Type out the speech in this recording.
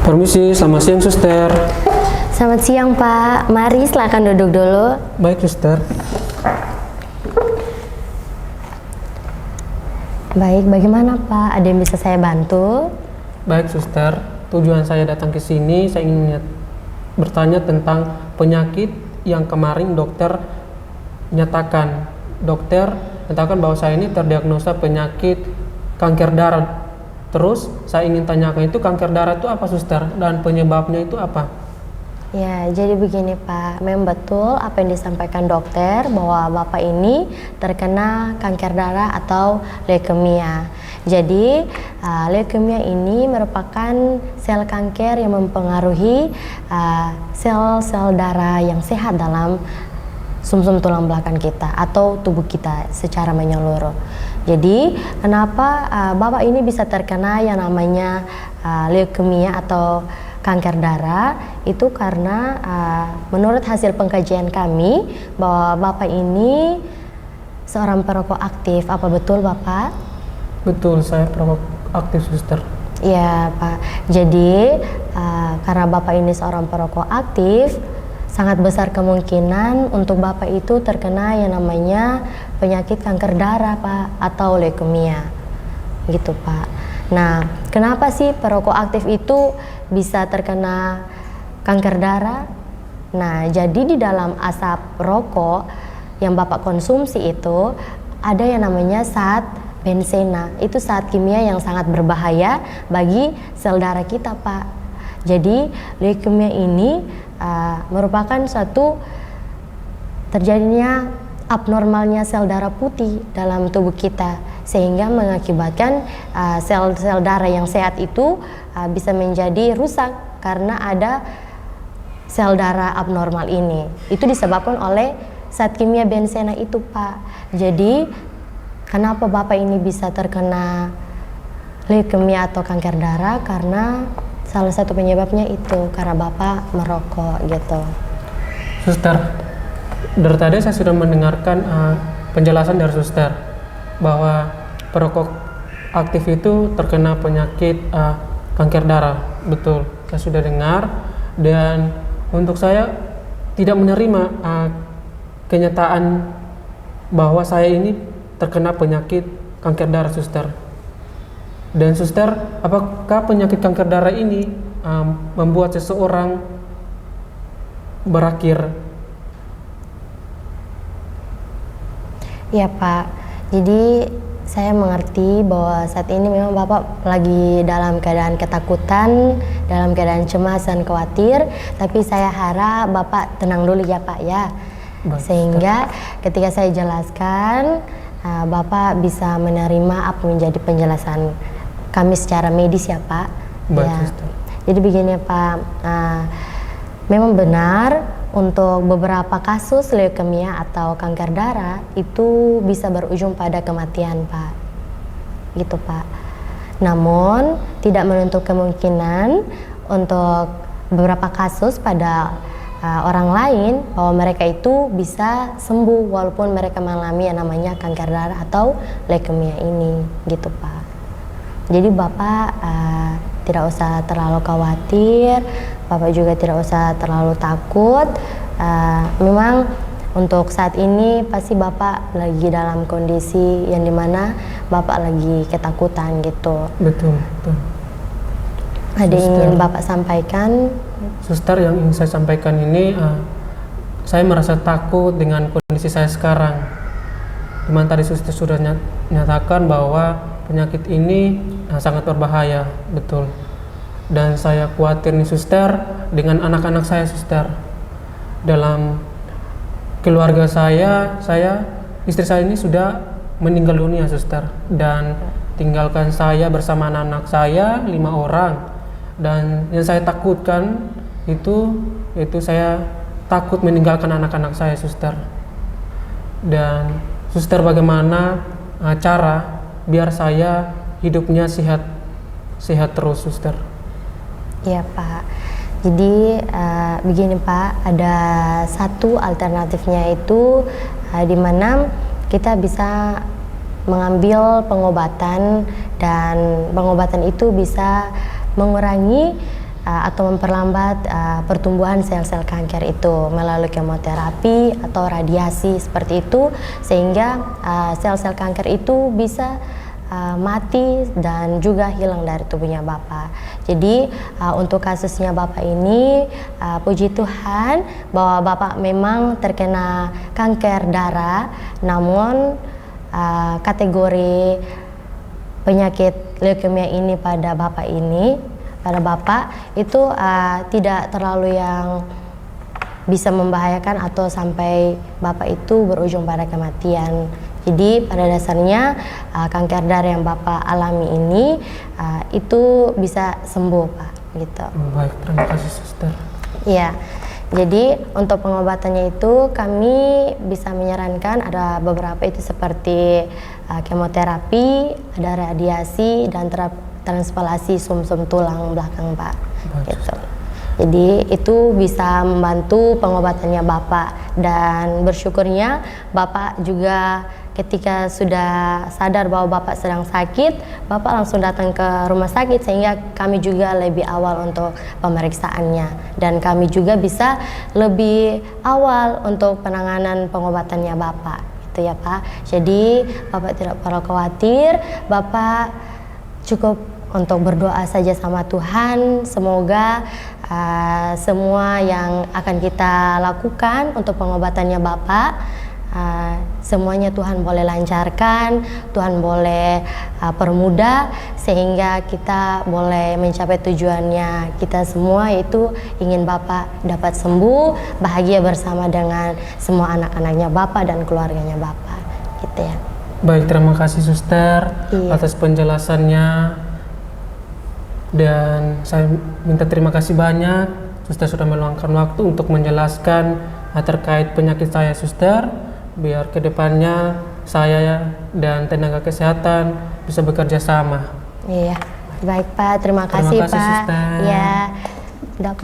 Permisi, selamat siang suster. Selamat siang Pak, mari silakan duduk dulu. Baik suster. Baik, bagaimana Pak? Ada yang bisa saya bantu? Baik suster, tujuan saya datang ke sini, saya ingin bertanya tentang penyakit yang kemarin dokter nyatakan. Dokter nyatakan bahwa saya ini terdiagnosa penyakit kanker darah. Terus saya ingin tanyakan, itu kanker darah itu apa suster, dan penyebabnya itu apa? Ya, jadi begini Pak, memang betul apa yang disampaikan dokter bahwa Bapak ini terkena kanker darah atau leukemia. Jadi leukemia ini merupakan sel kanker yang mempengaruhi sel-sel darah yang sehat dalam sumsum tulang belakang kita atau tubuh kita secara menyeluruh. Jadi kenapa Bapak ini bisa terkena yang namanya leukemia atau kanker darah, itu karena menurut hasil pengkajian kami bahwa Bapak ini seorang perokok aktif. Apa betul Bapak? Betul, saya perokok aktif suster. Ya Pak, jadi karena Bapak ini seorang perokok aktif, sangat besar kemungkinan untuk Bapak itu terkena yang namanya penyakit kanker darah Pak, atau leukemia gitu Pak. Nah, kenapa sih perokok aktif itu bisa terkena kanker darah? Nah, jadi di dalam asap rokok yang Bapak konsumsi itu ada yang namanya zat benzena. Itu zat kimia yang sangat berbahaya bagi sel darah kita Pak. Jadi leukemia ini merupakan suatu terjadinya abnormalnya sel darah putih dalam tubuh kita, sehingga mengakibatkan sel-sel darah yang sehat itu bisa menjadi rusak karena ada sel darah abnormal ini. Itu disebabkan oleh zat kimia benzena itu Pak. Jadi kenapa Bapak ini bisa terkena leukemia atau kanker darah? Karena salah satu penyebabnya itu karena Bapak merokok gitu. Suster, dari tadi saya sudah mendengarkan penjelasan dari suster bahwa perokok aktif itu terkena penyakit kanker darah. Betul, saya sudah dengar, dan untuk saya tidak menerima kenyataan bahwa saya ini terkena penyakit kanker darah suster. Dan suster, apakah penyakit kanker darah ini membuat seseorang berakhir? Ya Pak, jadi saya mengerti bahwa saat ini memang Bapak lagi dalam keadaan ketakutan, dalam keadaan cemas dan khawatir. Tapi saya harap Bapak tenang dulu ya Pak ya. Sehingga ketika saya jelaskan, Bapak bisa menerima apa menjadi penjelasan kami secara medis ya Pak. Baik, ya. suster. Jadi begini Pak, memang benar untuk beberapa kasus leukemia atau kanker darah itu bisa berujung pada kematian Pak, gitu Pak. Namun tidak menutup kemungkinan untuk beberapa kasus pada orang lain bahwa mereka itu bisa sembuh walaupun mereka mengalami yang namanya kanker darah atau leukemia ini, gitu Pak. Jadi Bapak tidak usah terlalu khawatir, Bapak juga tidak usah terlalu takut. Memang untuk saat ini pasti Bapak lagi dalam kondisi yang dimana Bapak lagi ketakutan gitu. Betul. Ada yang ingin Bapak sampaikan? Suster, yang ingin saya sampaikan ini, saya merasa takut dengan kondisi saya sekarang. Dimana tadi suster sudah nyatakan bahwa penyakit ini sangat berbahaya, betul. Dan saya khawatir nih suster dengan anak-anak saya suster. Dalam keluarga saya istri saya ini sudah meninggal dunia suster, dan tinggalkan saya bersama anak-anak saya 5 orang. Dan yang saya takutkan itu saya takut meninggalkan anak-anak saya suster. Dan suster, bagaimana cara biar saya hidupnya sehat terus suster? Iya Pak, jadi begini Pak, ada satu alternatifnya itu di mana kita bisa mengambil pengobatan, dan pengobatan itu bisa mengurangi atau memperlambat pertumbuhan sel-sel kanker itu melalui kemoterapi atau radiasi seperti itu, sehingga sel-sel kanker itu bisa mati dan juga hilang dari tubuhnya Bapak. Jadi untuk kasusnya Bapak ini, puji Tuhan bahwa Bapak memang terkena kanker darah, namun kategori penyakit leukemia ini pada Bapak itu tidak terlalu yang bisa membahayakan atau sampai Bapak itu berujung pada kematian. Jadi pada dasarnya kanker darah yang Bapak alami ini itu bisa sembuh, Pak, gitu. Baik, terima kasih Suster. Iya. Jadi untuk pengobatannya itu kami bisa menyarankan ada beberapa, itu seperti kemoterapi, ada radiasi dan transplantasi sumsum tulang belakang, Pak. Gitu. Jadi itu bisa membantu pengobatannya Bapak, dan bersyukurnya Bapak juga ketika sudah sadar bahwa Bapak sedang sakit, Bapak langsung datang ke rumah sakit, sehingga kami juga lebih awal untuk pemeriksaannya, dan kami juga bisa lebih awal untuk penanganan pengobatannya Bapak, gitu ya Pak. Jadi Bapak tidak perlu khawatir, Bapak cukup untuk berdoa saja sama Tuhan. Semoga semua yang akan kita lakukan untuk pengobatannya Bapak, semuanya Tuhan boleh lancarkan, Tuhan boleh permudah, sehingga kita boleh mencapai tujuannya. Kita semua itu ingin Bapak dapat sembuh, bahagia bersama dengan semua anak-anaknya Bapak dan keluarganya Bapak, gitu ya. Baik, terima kasih Suster atas penjelasannya, dan saya minta terima kasih banyak Suster sudah meluangkan waktu untuk menjelaskan terkait penyakit saya, Suster. Biar kedepannya saya dan tenaga kesehatan bisa bekerja sama. Iya, baik Pak, terima kasih Pak. Suster. Ya, Dok.